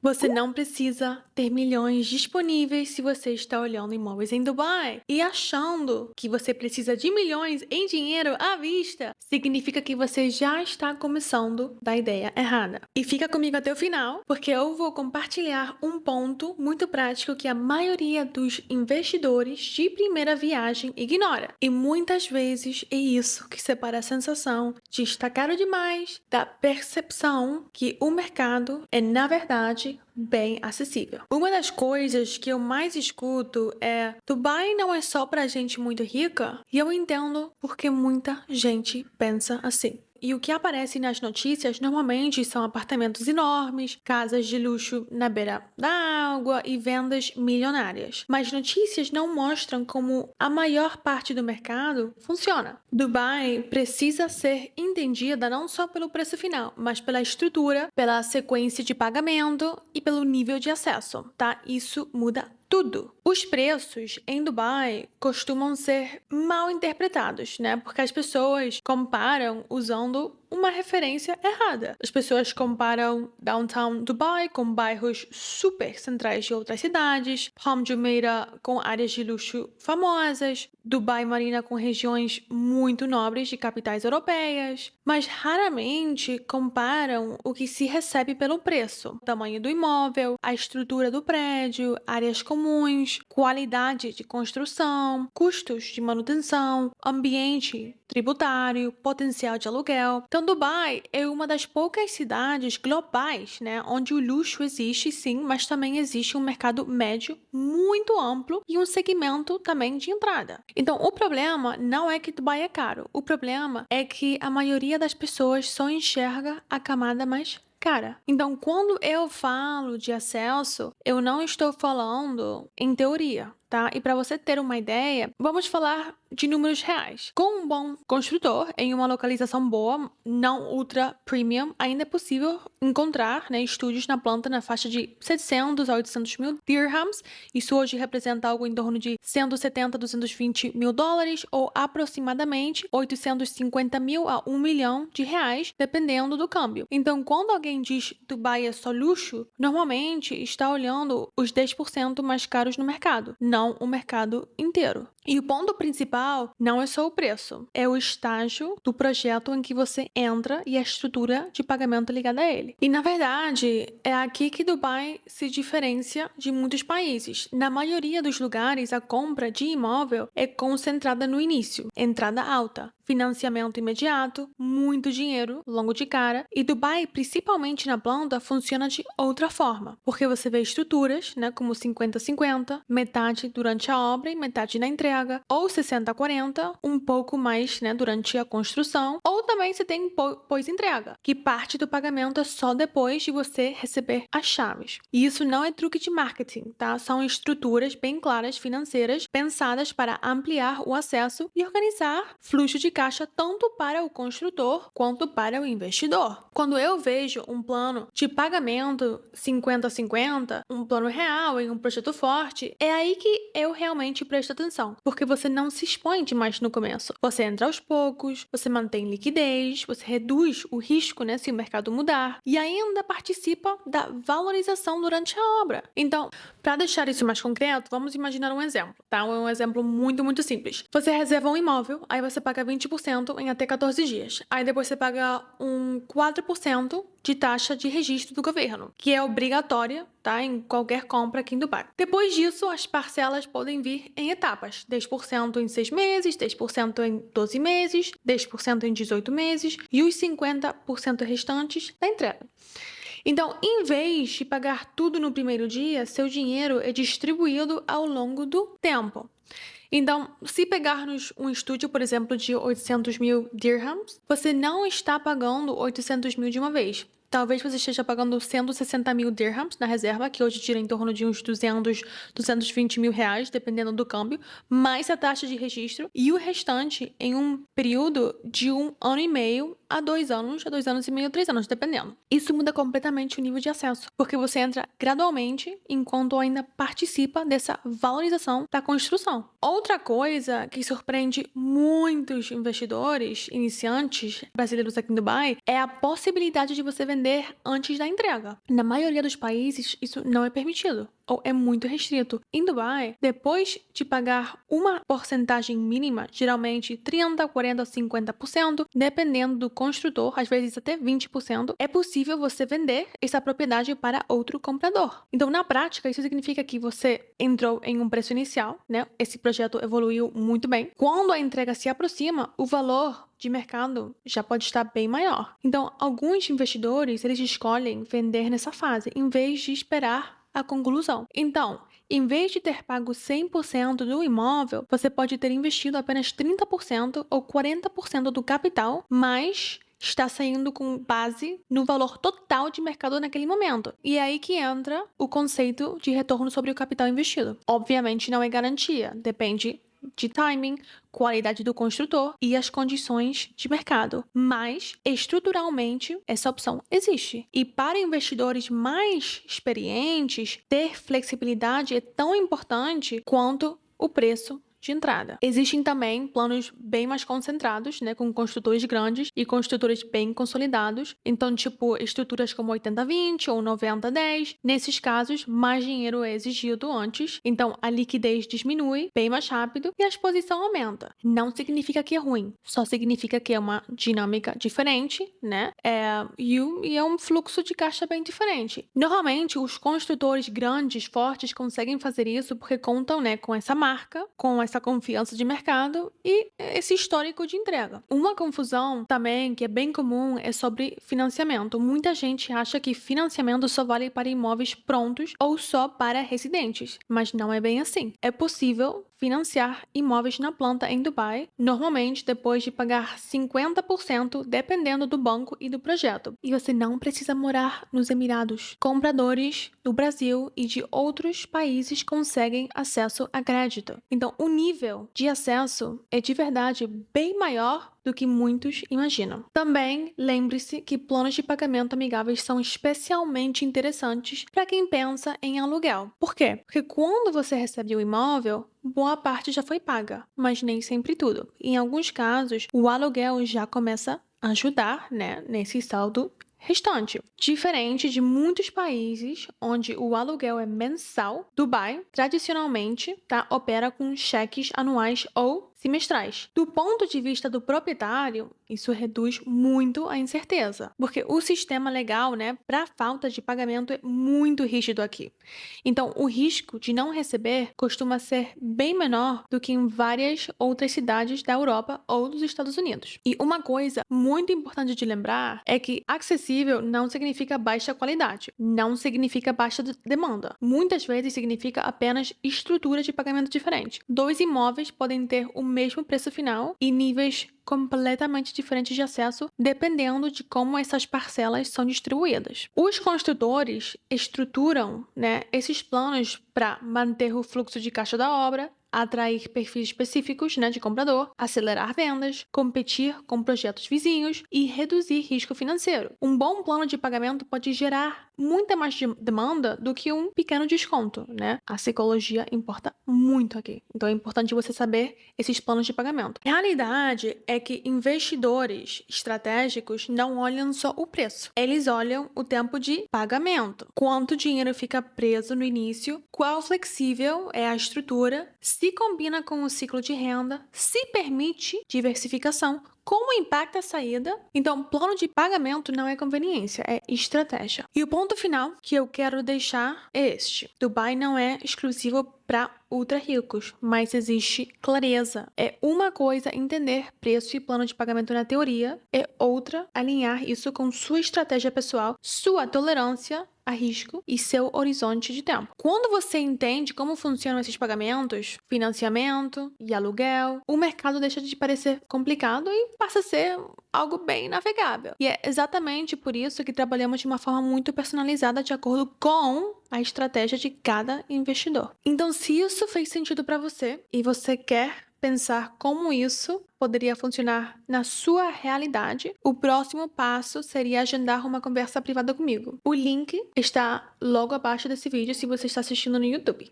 Você não precisa ter milhões disponíveis se você está olhando imóveis em Dubai e achando que você precisa de milhões em dinheiro à vista. Significa que você já está começando da ideia errada. E fica comigo até o final, porque eu vou compartilhar um ponto muito prático que a maioria dos investidores de primeira viagem ignora. E muitas vezes é isso que separa a sensação de estar caro demais da percepção que o mercado é, na verdade, bem acessível. Uma das coisas que eu mais escuto é: Dubai não é só pra gente muito rica? E eu entendo porque muita gente pensa assim. E o que aparece nas notícias normalmente são apartamentos enormes, casas de luxo na beira da água e vendas milionárias. Mas notícias não mostram como a maior parte do mercado funciona. Dubai precisa ser entendida não só pelo preço final, mas pela estrutura, pela sequência de pagamento e pelo nível de acesso, tá? Isso muda tudo. Os preços em Dubai costumam ser mal interpretados, né? Porque as pessoas comparam usando uma referência errada. As pessoas comparam Downtown Dubai com bairros super centrais de outras cidades, Palm Jumeirah com áreas de luxo famosas, Dubai Marina com regiões muito nobres de capitais europeias, mas raramente comparam o que se recebe pelo preço, o tamanho do imóvel, a estrutura do prédio, áreas comuns, qualidade de construção, custos de manutenção, ambiente tributário, potencial de aluguel. Então, Dubai é uma das poucas cidades globais, né, onde o luxo existe sim, mas também existe um mercado médio muito amplo e um segmento também de entrada. Então, o problema não é que Dubai é caro, o problema é que a maioria das pessoas só enxerga a camada mais cara. Então, quando eu falo de acesso, eu não estou falando em teoria, tá? E para você ter uma ideia, vamos falar de números reais. Com um bom construtor, em uma localização boa, não ultra premium, ainda é possível encontrar, né, estúdios na planta na faixa de 700 a 800 mil dirhams. Isso hoje representa algo em torno de 170 a 220 mil dólares, ou aproximadamente 850 mil a 1 milhão de reais, dependendo do câmbio. Então, quando alguém diz Dubai é só luxo, normalmente está olhando os 10% mais caros no mercado, não o mercado inteiro. E o ponto principal não é só o preço, é o estágio do projeto em que você entra e a estrutura de pagamento ligada a ele. E na verdade, é aqui que Dubai se diferencia de muitos países. Na maioria dos lugares, a compra de imóvel é concentrada no início, entrada alta, financiamento imediato, muito dinheiro, logo de cara. E Dubai, principalmente na planta, funciona de outra forma, porque você vê estruturas, né, como 50-50, metade durante a obra e metade na entrega, ou 60-40, um pouco mais, né, durante a construção, ou também você tem pós-entrega, que parte do pagamento é só depois de você receber as chaves. E isso não é truque de marketing, tá? São estruturas bem claras financeiras, pensadas para ampliar o acesso e organizar fluxo de caixa tanto para o construtor quanto para o investidor. Quando eu vejo um plano de pagamento 50-50, um plano real em um projeto forte, é aí que eu realmente presto atenção, porque você não se expõe demais no começo. Você entra aos poucos, você mantém liquidez, você reduz o risco, né, se o mercado mudar, e ainda participa da valorização durante a obra. Então, para deixar isso mais concreto, vamos imaginar um exemplo, tá? Um exemplo muito simples. Você reserva um imóvel, aí você paga 20% em até 14 dias. Aí depois você paga um 4% de taxa de registro do governo, que é obrigatória, tá, em qualquer compra aqui em Dubai. Depois disso, as parcelas podem vir em etapas: 10% em 6 meses, 10% em 12 meses, 10% em 18 meses e os 50% restantes da entrega. Então, em vez de pagar tudo no primeiro dia, seu dinheiro é distribuído ao longo do tempo. Então, se pegarmos um estúdio, por exemplo, de 800 mil dirhams, você não está pagando 800 mil de uma vez. Talvez você esteja pagando 160 mil dirhams na reserva, que hoje tira em torno de uns 220 mil reais, dependendo do câmbio, mais a taxa de registro, e o restante em um período de 1 ano e meio a 2 anos, a 2 anos e meio, 3 anos, dependendo. Isso muda completamente o nível de acesso, porque você entra gradualmente enquanto ainda participa dessa valorização da construção. Outra coisa que surpreende muitos investidores iniciantes brasileiros aqui em Dubai é a possibilidade de você vender antes da entrega. Na maioria dos países, isso não é permitido ou é muito restrito. Em Dubai, depois de pagar uma porcentagem mínima, geralmente 30, 40 ou 50%, dependendo do construtor, às vezes até 20%, é possível você vender essa propriedade para outro comprador. Então, na prática, isso significa que você entrou em um preço inicial, né? Esse projeto evoluiu muito bem. Quando a entrega se aproxima, o valor de mercado já pode estar bem maior. Então, alguns investidores, eles escolhem vender nessa fase, em vez de esperar a conclusão. Então, em vez de ter pago 100% do imóvel, você pode ter investido apenas 30% ou 40% do capital, mas está saindo com base no valor total de mercado naquele momento. E é aí que entra o conceito de retorno sobre o capital investido. Obviamente não é garantia, depende de timing, qualidade do construtor e as condições de mercado. Mas, estruturalmente, essa opção existe. E para investidores mais experientes, ter flexibilidade é tão importante quanto o preço de entrada. Existem também planos bem mais concentrados, né, com construtores grandes e construtores bem consolidados. Então, tipo, estruturas como 80-20 ou 90-10. Nesses casos, mais dinheiro é exigido antes. Então, a liquidez diminui bem mais rápido e a exposição aumenta. Não significa que é ruim, só significa que é uma dinâmica diferente, né? E é um fluxo de caixa bem diferente. Normalmente, os construtores grandes, fortes, conseguem fazer isso porque contam, né, com essa marca, com essa confiança de mercado e esse histórico de entrega. Uma confusão também que é bem comum é sobre financiamento. Muita gente acha que financiamento só vale para imóveis prontos ou só para residentes, mas não é bem assim. É possível financiar imóveis na planta em Dubai, normalmente depois de pagar 50%, dependendo do banco e do projeto. E você não precisa morar nos Emirados. Compradores do Brasil e de outros países conseguem acesso a crédito. Então, o nível de acesso é de verdade bem maior do que muitos imaginam. Também lembre-se que planos de pagamento amigáveis são especialmente interessantes para quem pensa em aluguel. Por quê? Porque quando você recebe o imóvel, boa parte já foi paga, mas nem sempre tudo. Em alguns casos, o aluguel já começa a ajudar, né, nesse saldo restante. Diferente de muitos países onde o aluguel é mensal, Dubai tradicionalmente opera com cheques anuais ou semestrais. Do ponto de vista do proprietário, isso reduz muito a incerteza, porque o sistema legal, né, para falta de pagamento é muito rígido aqui. Então, o risco de não receber costuma ser bem menor do que em várias outras cidades da Europa ou dos Estados Unidos. E uma coisa muito importante de lembrar é que acessível não significa baixa qualidade, não significa baixa demanda. Muitas vezes significa apenas estrutura de pagamento diferente. Dois imóveis podem ter o mesmo preço final e níveis completamente diferentes de acesso, dependendo de como essas parcelas são distribuídas. Os construtores estruturam, né, esses planos para manter o fluxo de caixa da obra, atrair perfis específicos, né, de comprador, acelerar vendas, competir com projetos vizinhos e reduzir risco financeiro. Um bom plano de pagamento pode gerar muita mais demanda do que um pequeno desconto, né? A psicologia importa muito aqui. Então é importante você saber esses planos de pagamento. A realidade é que investidores estratégicos não olham só o preço. Eles olham o tempo de pagamento. Quanto dinheiro fica preso no início, qual flexível é a estrutura, se combina com o ciclo de renda, se permite diversificação, como impacta a saída. Então, plano de pagamento não é conveniência, é estratégia. E o ponto final que eu quero deixar é este. Dubai não é exclusivo para ultra ricos, mas existe clareza. É uma coisa entender preço e plano de pagamento na teoria, é outra alinhar isso com sua estratégia pessoal, sua tolerância a risco e seu horizonte de tempo. Quando você entende como funcionam esses pagamentos, financiamento e aluguel, o mercado deixa de parecer complicado e passa a ser algo bem navegável. E é exatamente por isso que trabalhamos de uma forma muito personalizada de acordo com a estratégia de cada investidor. Então, se isso fez sentido para você e você quer pensar como isso poderia funcionar na sua realidade, o próximo passo seria agendar uma conversa privada comigo. O link está logo abaixo desse vídeo se você está assistindo no YouTube.